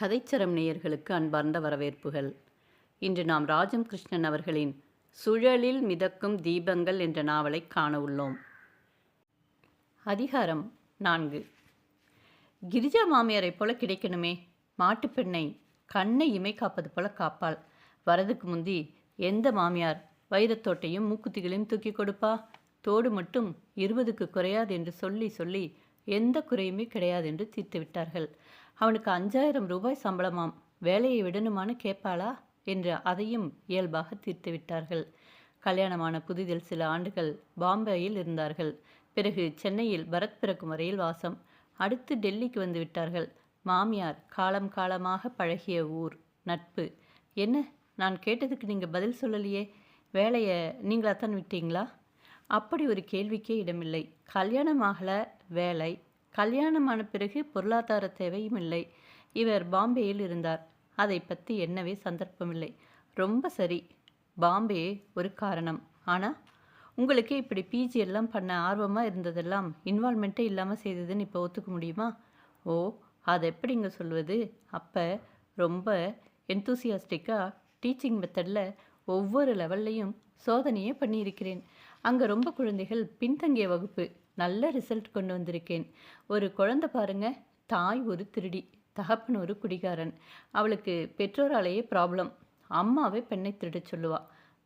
கதைச்சரம் நேயர்களுக்கு அன்பார்ந்த வரவேற்புகள். இன்று நாம் ராஜம் கிருஷ்ணன் அவர்களின் சுழலில் மிதக்கும் தீபங்கள் என்ற நாவலை காண உள்ளோம். அதிகாரம் 4. கிரிஜா மாமியாரைப் போல கிடைக்கணுமே. மாட்டுப்பெண்ணை கண்ணை இமை காப்பது போல காப்பாள். வரதுக்கு முந்தி எந்த மாமியார் வைரத்தோட்டையும் மூக்குத்திகளையும் தூக்கி கொடுப்பா? தோடு மட்டும் 20க்கு குறையாது என்று சொல்லி சொல்லி எந்த குறையுமே கிடையாது என்று தீர்த்து விட்டார்கள். அவனுக்கு 5000 ரூபாய் சம்பளமாம். வேலையை விடணுமான்னு கேட்பாளா என்று அதையும் இயல்பாக தீர்த்து விட்டார்கள். கல்யாணமான புதிதில் சில ஆண்டுகள் பாம்பேயில் இருந்தார்கள். பிறகு சென்னையில் பரத் பிறக்கும் வரையில் வாசம். அடுத்து டெல்லிக்கு வந்து விட்டார்கள். மாமியார் காலம் காலமாக பழகிய ஊர், நட்பு. என்ன, நான் கேட்டதுக்கு நீங்கள் பதில் சொல்லலையே, வேலையை நீங்களாத்தான் விட்டீங்களா? அப்படி ஒரு கேள்விக்கே இடமில்லை. கல்யாணமாகல, வேலை. கல்யாணமான பிறகு பொருளாதார தேவையும் இல்லை. இவர் பாம்பேயில் இருந்தார். அதை பற்றி என்னவே சந்தர்ப்பமில்லை. ரொம்ப சரி, பாம்பே ஒரு காரணம். ஆனால் உங்களுக்கு இப்படி பிஜி எல்லாம் பண்ண ஆர்வமாக இருந்ததெல்லாம் இன்வால்மெண்ட்டே இல்லாமல் செய்ததுன்னு இப்போ ஒத்துக்க முடியுமா? ஓ, அதை எப்படிங்க சொல்வது? அப்போ ரொம்ப என்தூசியாஸ்டிக்காக டீச்சிங் மெத்தடில் ஒவ்வொரு லெவல்லையும் சோதனையே பண்ணியிருக்கிறேன். அங்கே ரொம்ப குழந்தைகள் பின்தங்கிய வகுப்பு. நல்ல ரிசல்ட் கொண்டு வந்திருக்கேன். ஒரு குழந்தை பாருங்க, தாய் ஒரு திருடி, தகப்பன் ஒரு குடிகாரன். அவளுக்கு பெற்றோராலேயே ப்ராப்ளம். அம்மாவே பெண்ணை திருட சொல்லுவா.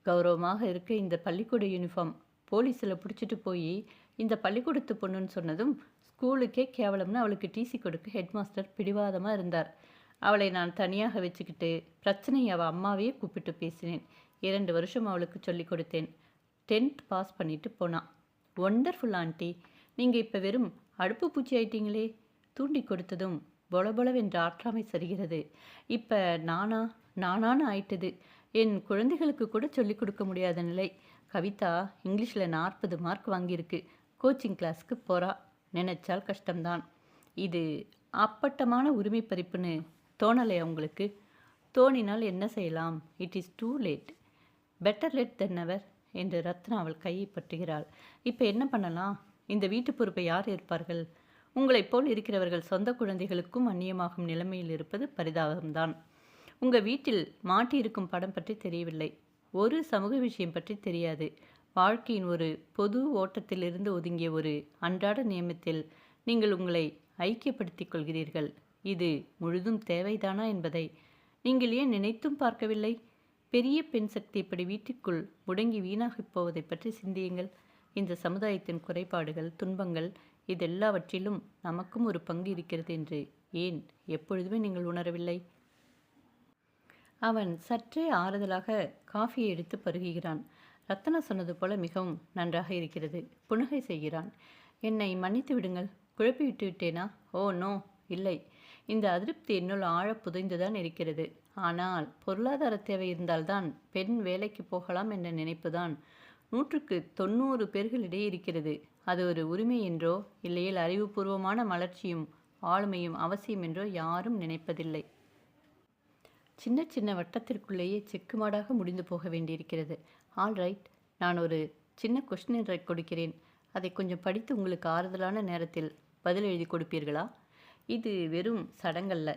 கௌரவமாக இருக்க இந்த பள்ளிக்கூட யூனிஃபார்ம் போலீஸில் பிடிச்சிட்டு போய் இந்த பள்ளிக்கூடத்து பொண்ணுன்னு சொன்னதும் ஸ்கூலுக்கே கேவலம்னு அவளுக்கு டிசி கொடுக்க ஹெட்மாஸ்டர் பிடிவாதமாக இருந்தார். அவளை நான் தனியாக வச்சுக்கிட்டு பிரச்சனையை அவள் அம்மாவையே கூப்பிட்டு பேசினேன். 2 வருஷம் அவளுக்கு சொல்லி கொடுத்தேன். 10th பாஸ் பண்ணிட்டு போனான். ஒண்டர்ஃபுல் ஆண்டி, நீங்கள் இப்போ வெறும் அடுப்பு பூச்சி ஆயிட்டீங்களே. தூண்டி கொடுத்ததும் பொலபொலவென்ற ஆற்றாமை சரிகிறது. இப்போ நானான்னு ஆயிட்டது. என் குழந்தைகளுக்கு கூட சொல்லிக் கொடுக்க முடியாத நிலை. கவிதா இங்கிலீஷில் 40 மார்க் வாங்கியிருக்கு. கோச்சிங் கிளாஸ்க்கு போகிறா. நினைச்சால் கஷ்டம்தான். இது அப்பட்டமான உரிமை பறிப்புன்னு தோணலை உங்களுக்கு? தோணினால் என்ன செய்யலாம்? It is too late. Better late then never என்று ரத்னா அவள் கையை பற்றுகிறாள். இப்போ என்ன பண்ணலாம்? இந்த வீட்டு பொறுப்பை யார் ஏற்பார்கள்? உங்களைப் போல் இருக்கிறவர்கள் சொந்த குழந்தைகளுக்கும் அந்நியமாகும் நிலைமையில் இருப்பது பரிதாபம்தான். உங்கள் வீட்டில் மாட்டியிருக்கும் படம் பற்றி தெரியவில்லை. ஒரு சமூக விஷயம் பற்றி தெரியாது. வாழ்க்கையின் ஒரு பொது ஓட்டத்திலிருந்து ஒதுங்கிய ஒரு அன்றாட நியமத்தில் நீங்கள் உங்களை ஐக்கியப்படுத்திக் கொள்கிறீர்கள். இது முழுதும் தேவைதானா என்பதை நீங்கள் ஏன் நினைத்தும் பார்க்கவில்லை? பெரிய பெண் சக்தி இப்படி வீட்டுக்குள் முடங்கி வீணாகப் போவதை பற்றி சிந்தியுங்கள். இந்த சமுதாயத்தின் குறைபாடுகள், துன்பங்கள், இதெல்லாவற்றிலும் நமக்கும் ஒரு பங்கு இருக்கிறது என்று ஏன் எப்பொழுதுமே நீங்கள் உணரவில்லை? அவன் சற்றே ஆறுதலாக காஃபியை எடுத்து பருகுகிறான். ரத்னா சொன்னது போல மிகவும் நன்றாக இருக்கிறது. புன்னகை செய்கிறான். என்னை மன்னித்து விடுங்கள். குழப்பி விட்டு விட்டேனா? ஓ நோ, இல்லை. இந்த அதிருப்தி என்னுள் ஆழ புதைந்துதான் இருக்கிறது. ஆனால் பொருளாதார தேவை இருந்தால்தான் பெண் வேலைக்கு போகலாம் என்ற நினைப்புதான் 100க்கு 90 பேர்களிடையே இருக்கிறது. அது ஒரு உரிமை என்றோ இல்லையில் அறிவுபூர்வமான மலர்ச்சியும் ஆளுமையும் அவசியம் என்றோ யாரும் நினைப்பதில்லை. சின்ன சின்ன வட்டத்திற்குள்ளேயே செக்குமாடாக முடிந்து போக வேண்டியிருக்கிறது. ஆல் ரைட், நான் ஒரு சின்ன கொஸ்டினரை கொடுக்கிறேன். அதை கொஞ்சம் படித்து உங்களுக்கு ஆறுதலான நேரத்தில் பதில் எழுதி கொடுப்பீர்களா? இது வெறும் சடங்கல்ல.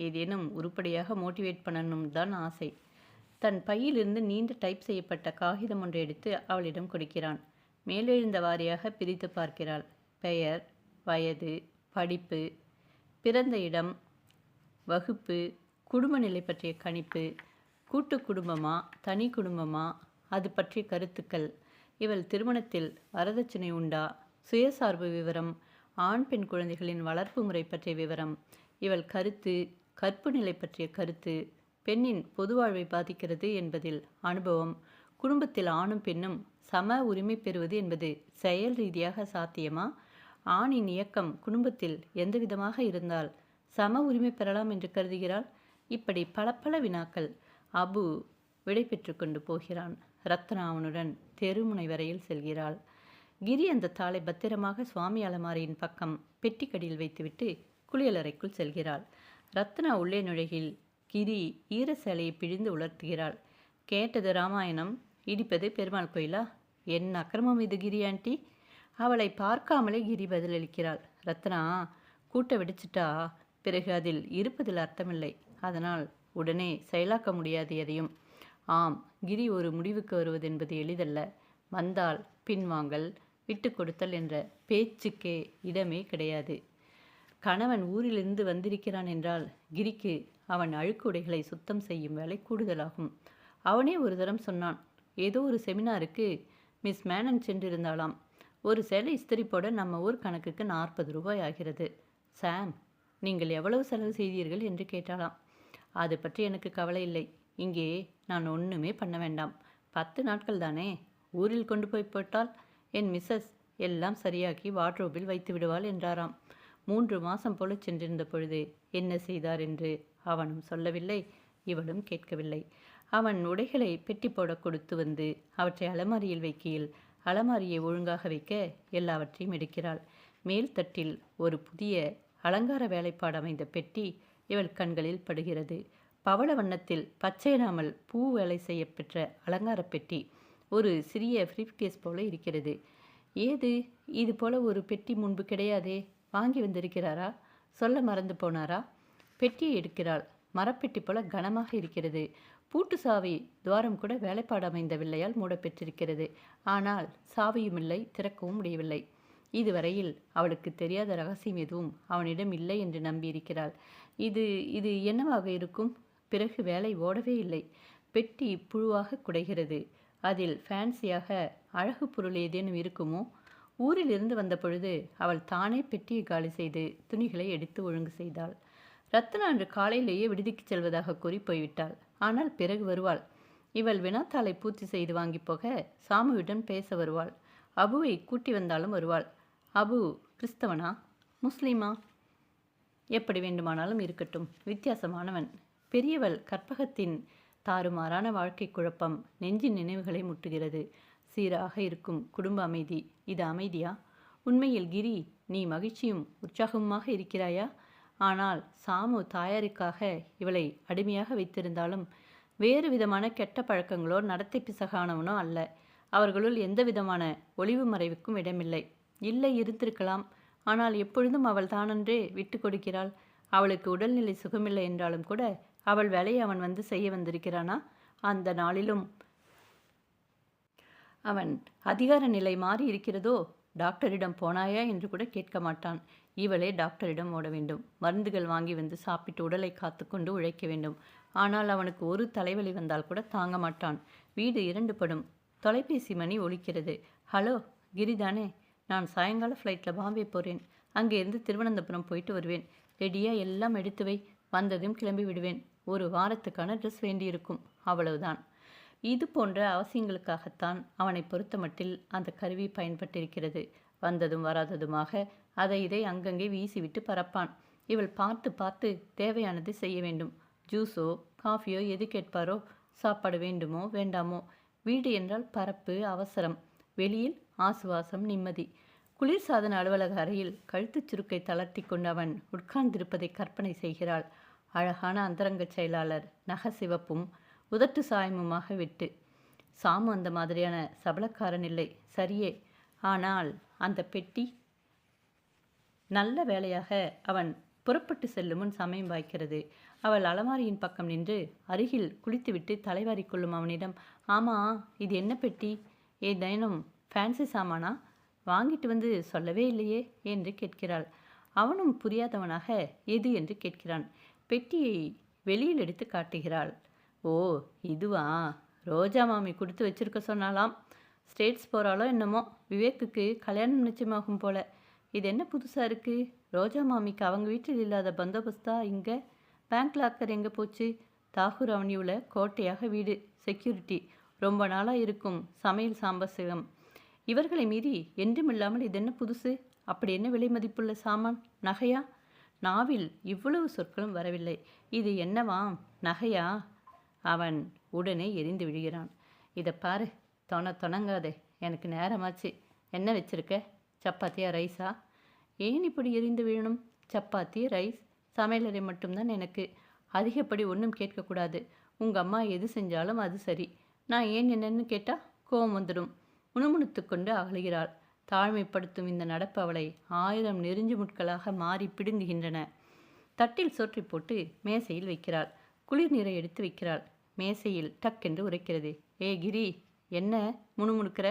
ஏதேனும் உருப்படியாக மோட்டிவேட் பண்ணணும் தான் ஆசை. தன் பையிலிருந்து நீண்ட டைப் செய்யப்பட்ட காகிதம் ஒன்றை எடுத்து அவளிடம் கொடுக்கிறான். மேலெழுந்த வாரியாக பிரித்து பார்க்கிறாள். பெயர், வயது, படிப்பு, பிறந்த இடம், வகுப்பு, குடும்ப நிலை பற்றிய கணிப்பு, கூட்டு குடும்பமா தனி குடும்பமா, அது பற்றிய கருத்துக்கள், இவள் திருமணத்தில் வரதட்சணை உண்டா, சுயசார்பு விவரம், ஆண் பெண் குழந்தைகளின் வளர்ப்பு முறை பற்றிய விவரம், இவள் கருத்து, கற்பு நிலை பற்றிய கருத்து, பெண்ணின் பொது வாழ்வை பாதிக்கிறது என்பதில் அனுபவம், குடும்பத்தில் ஆணும் பெண்ணும் சம உரிமை பெறுவது என்பது செயல் ரீதியாக சாத்தியமா, ஆணின் இயக்கம் குடும்பத்தில் எந்த விதமாக இருந்தால் சம உரிமை பெறலாம் என்று கருதுகிறாள். இப்படி பல வினாக்கள். அபு விடை பெற்று கொண்டு போகிறான். ரத்னா அவனுடன் தெருமுனை வரையில் செல்கிறாள். கிரி அந்த தாளை பத்திரமாக சுவாமி அலமாரியின் பக்கம் பெட்டிக்கடியில் வைத்துவிட்டு குளியலறைக்குள் செல்கிறாள். ரத்னா உள்ளே நுழைகில் கிரி ஈர சேலையை பிழிந்து உலர்த்துகிறாள். கேட்டது ராமாயணம், இடிப்பது பெருமாள் கோயிலா? என்ன அக்கிரமம் இது கிரி ஆண்டி? அவளை பார்க்காமலே கிரி பதிலளிக்கிறாள். ரத்னா, கூட்ட வெடிச்சிட்டா பிறகு அதில் இருப்பதில் அர்த்தமில்லை. அதனால் உடனே செயலாக்க முடியாது எதையும். ஆம், கிரி ஒரு முடிவுக்கு வருவதென்பது எளிதல்ல. வந்தால் பின்வாங்கல், விட்டு கொடுத்தல் என்ற பேச்சுக்கே இடமே கிடையாது. கணவன் ஊரிலிருந்து வந்திருக்கிறான் என்றால் கிரிக்கு அவன் அழுக்கு உடைகளை சுத்தம் செய்யும் வேலை கூடுதலாகும். அவனே ஒரு தரம் சொன்னான். ஏதோ ஒரு செமினாருக்கு மிஸ் மேனன் சென்றிருந்தாளாம். ஒரு சேலை இஸ்திரி போட நம்ம ஊர் கணக்குக்கு 40 ரூபாய் ஆகிறது. சாம், நீங்கள் எவ்வளவு செலவு செய்தீர்கள் என்று கேட்டாளாம். அது பற்றி எனக்கு கவலை இல்லை. இங்கே நான் ஒன்றுமே பண்ண வேண்டாம். 10 நாட்கள் தானே. ஊரில் கொண்டு போய் போட்டால் என் மிஸ்ஸஸ் எல்லாம் சரியாக்கி வார்ட்ரோபில் வைத்து விடுவாள் என்றாராம். 3 மாதம் போல சென்றிருந்த பொழுது என்ன செய்தார் என்று அவனும் சொல்லவில்லை, இவளும் கேட்கவில்லை. அவன் உடைகளை பெட்டி போட கொடுத்து வந்து அவற்றை அலமாரியில் வைக்கையில் அலமாரியை ஒழுங்காக வைக்க எல்லாவற்றையும் எடுக்கிறாள். மேல் தட்டில் ஒரு புதிய அலங்கார வேலைப்பாடு அமைந்த பெட்டி இவள் கண்களில் படுகிறது. பவள வண்ணத்தில் பச்சையனாமல் பூ வேலை செய்ய பெற்ற அலங்கார பெட்டி ஒரு சிறிய ஃப்ரீஃப்கேஸ் போல இருக்கிறது. ஏது, இது போல ஒரு பெட்டி முன்பு கிடையாதே. வாங்கி வந்திருக்கிறாரா? சொல்ல மறந்து போனாரா? பெட்டியை எடுக்கிறாள். மரப்பெட்டி போல கனமாக இருக்கிறது. பூட்டு சாவி துவாரம் கூட வேலைப்பாடு அமைந்தவில்லையால் மூடப்பெற்றிருக்கிறது. ஆனால் சாவியும் இல்லை, திறக்கவும் முடியவில்லை. இதுவரையில் அவளுக்கு தெரியாத ரகசியம் எதுவும் அவனிடம் இல்லை என்று நம்பியிருக்கிறாள். இது இது என்னவாக இருக்கும்? பிறகு வேலை ஓடவே இல்லை. பெட்டி புழுவாக குடைகிறது. அதில் ஃபேன்சியாக அழகு பொருள் ஏதேனும் இருக்குமோ? ஊரிலிருந்து வந்த பொழுது அவள் தானே பெட்டியை காலி செய்து துணிகளை எடுத்து ஒழுங்கு செய்தாள். ரத்னா அன்று காலையிலேயே விடுதிக்கு செல்வதாக கூறி போய்விட்டாள். ஆனால் பிறகு வருவாள். இவள் வினாத்தாளை பூர்த்தி செய்து வாங்கி போக சாமுவிடம் பேச வருவாள். அபுவை கூட்டி வந்தாலும் வருவாள். அபு கிறிஸ்தவனா, முஸ்லீமா? எப்படி வேண்டுமானாலும் இருக்கட்டும், வித்தியாசமானவன். பெரியவள் கற்பகத்தின் தாறுமாறான வாழ்க்கை குழப்பம் நெஞ்சின் நினைவுகளை முட்டுகிறது. சீராக இருக்கும் குடும்ப அமைதி. இது அமைதியா? உண்மையில் கிரி, நீ மகிழ்ச்சியும் உற்சாகமுமாக இருக்கிறாயா? ஆனால் சாமு தாயாருக்காக இவளை அடிமையாக வைத்திருந்தாலும் வேறு விதமான கெட்ட பழக்கங்களோ நடத்தை பிசகானவனோ அல்ல. அவர்களுள் எந்த விதமான ஒளிவு மறைவுக்கும் இடமில்லை. இல்லை, இருந்திருக்கலாம். ஆனால் எப்பொழுதும் அவள் தானன்றே விட்டு கொடுக்கிறாள். அவளுக்கு உடல்நிலை சுகமில்லை என்றாலும் கூட அவள் வேலையை அவன் வந்து செய்ய வந்திருக்கிறானா? அந்த நாளிலும் அவன் அதிகார நிலை மாறி இருக்கிறதோ? டாக்டரிடம் போனாயா என்று கூட கேட்க மாட்டான். இவளே டாக்டரிடம் ஓட வேண்டும். மருந்துகள் வாங்கி வந்து சாப்பிட்டு உடலை காத்து கொண்டு உழைக்க வேண்டும். ஆனால் அவனுக்கு ஒரு தலைவலி வந்தால் கூட தாங்க மாட்டான். வீடு 2 படும். தொலைபேசி மணி ஒலிக்கிறது. ஹலோ, கிரிதானே? நான் சாயங்கால ஃப்ளைட்டில் பாம்பே போகிறேன். அங்கே இருந்து திருவனந்தபுரம் போயிட்டு வருவேன். ரெடியாக எல்லாம் எடுத்து வை. வந்ததும் கிளம்பி விடுவேன். ஒரு வாரத்துக்கான ட்ரெஸ் வேண்டியிருக்கும். அவ்வளவுதான். இது போன்ற அவசியங்களுக்காகத்தான் அவனை பொறுத்த மட்டில் அந்த கருவி பயன்பட்டிருக்கிறது. வந்ததும் வராததுமாக அதை இதை அங்கங்கே வீசிவிட்டு பறப்பான். இவள் பார்த்து பார்த்து தேவையானதை செய்ய வேண்டும். ஜூஸோ காஃபியோ எது கேட்பாரோ, சாப்பாடு வேண்டுமோ வேண்டாமோ. வீடு என்றால் பரப்பு, அவசரம். வெளியில் ஆசுவாசம், நிம்மதி. குளிர்சாதன அலுவலக அறையில் கழுத்துச் சுருக்கை தளர்த்தி கொண்டு அவன் உட்கார்ந்திருப்பதை கற்பனை செய்கிறாள். அழகான அந்தரங்க செயலாளர், நக சிவப்பும் உதட்டு சாயமுமாக விட்டு. சாமு அந்த மாதிரியான சபலக்காரன் இல்லை, சரியே. ஆனால் அந்த பெட்டி நல்ல வேலையாக அவன் புறப்பட்டு செல்லும் முன் சமயம் வாய்க்கிறது. அவள் அலமாரியின் பக்கம் நின்று அருகில் குளித்துவிட்டு தலைவாரி கொள்ளும் அவனிடம், ஆமா, இது என்ன பெட்டி? ஏதேனும் ஃபேன்சி சாமானா? வாங்கிட்டு வந்து சொல்லவே இல்லையே என்று கேட்கிறாள். அவனும் புரியாதவனாக எது என்று கேட்கிறான். பெட்டியை வெளியில் எடுத்து காட்டுகிறாள். ஓ, இதுவா? ரோஜா மாமி கொடுத்து வச்சிருக்க சொன்னாலாம். ஸ்டேட்ஸ் போகிறாளோ என்னமோ. விவேக்குக்கு கல்யாணம் நிச்சயமாகும் போல. இது என்ன புதுசாக இருக்குது? ரோஜா மாமிக்கு அவங்க வீட்டில் இல்லாத பந்தோபஸ்தா இங்கே? பேங்க் லாக்கர் எங்கே போச்சு? தாகூர் அவனியூவில் கோட்டையாக வீடு, செக்யூரிட்டி, ரொம்ப நாளாக இருக்கும் சமையல் சாம்பசிகம். இவர்களை மீறி என்றுமில்லாமல் இது என்ன புதுசு? அப்படி என்ன விலை மதிப்புள்ள சாமான்? நகையா? நாவில் இவ்வளவு சொற்களும் வரவில்லை. இது என்னவாம்? நகையா? அவன் உடனே எரிந்து விழுகிறான். இதை பாரு, தொணங்காதே. எனக்கு நேரமாச்சு. என்ன வச்சிருக்க? சப்பாத்தியா, ரைஸா? ஏன் இப்படி எரிந்து விழணும்? சப்பாத்தி, ரைஸ், சமையலறை மட்டும்தான் எனக்கு. அதிகப்படி ஒன்றும் கேட்கக்கூடாது. உங்கள் அம்மா எது செஞ்சாலும் அது சரி. நான் ஏன் என்னன்னு கேட்டால் கோபம் வந்துடும். முணுமுணுத்து கொண்டு அகலுகிறாள். தாழ்மைப்படுத்தும் இந்த நடப்பு அவளை 1000 நெருஞ்சு முட்களாக மாறி பிடுங்குகின்றன. தட்டில் சோற்றை போட்டு மேசையில் வைக்கிறாள். குளிர் நீரை எடுத்து வைக்கிறாள். மேசையில் டக்கென்று உரைக்கிறது. ஏ கிரி, என்ன முணுமுணுக்கிற?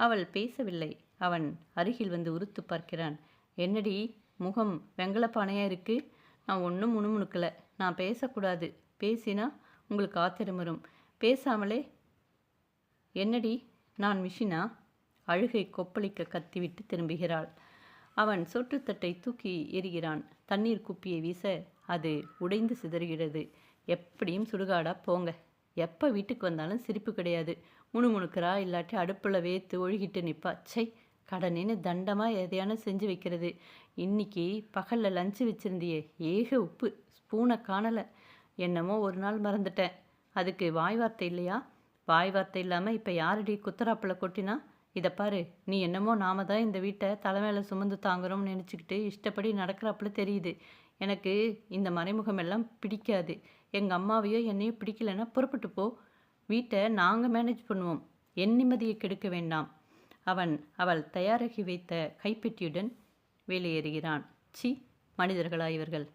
அவள் பேசவில்லை. அவன் அருகில் வந்து உறுத்து பார்க்கிறான். என்னடி முகம் வெங்கலப்பானையா இருக்கு? நான் ஒன்றும் முணுமுணுக்கலை. நான் பேசக்கூடாது. பேசினா உங்களுக்கு ஆத்திரம் வரும். பேசாமலே. என்னடி, நான் மிஷினா? அழுகை கொப்பளிக்க கத்திவிட்டு திரும்புகிறாள். அவன் சொற்றுத்தட்டை தூக்கி எறிகிறான். தண்ணீர் குப்பியை வீச அது உடைந்து சிதறுகிறது. எப்படியும் சுடுகாடா போங்க. எப்போ வீட்டுக்கு வந்தாலும் சிரிப்பு கிடையாது. முணுமுணுக்கிறா, இல்லாட்டி அடுப்பில் வேத்து ஒழுகிட்டு நிற்பா. சை, கடனேன்னு தண்டமாக எதையான செஞ்சு வைக்கிறது. இன்னைக்கு பகலில் லஞ்சு வச்சுருந்தியே, ஏக உப்பு, ஸ்பூனை காணலை. என்னமோ ஒரு நாள் மறந்துட்டேன். அதுக்கு வாய் வார்த்தை இல்லையா? வாய் வார்த்தை இல்லாமல் இப்போ யாரடி குத்தராப்பில் கொட்டினா? இதை பாரு, நீ என்னமோ நாம தான் இந்த வீட்டை தலைமையில சுமந்து தாங்குறோம்னு நினச்சிக்கிட்டு இஷ்டப்படி நடக்கிறாப்புல தெரியுது. எனக்கு இந்த மறைமுகம் எல்லாம் பிடிக்காது. எங்கள் அம்மாவையோ என்னையோ பிடிக்கலைன்னா புறப்பட்டு போ. வீட்டை நாங்கள் மேனேஜ் பண்ணுவோம். என் நிம்மதியை கெடுக்க வேண்டாம். அவள் தயாராகி வைத்த கைப்பெட்டியுடன் வெளியேறுகிறான். சி, மனிதர்களா இவர்கள்!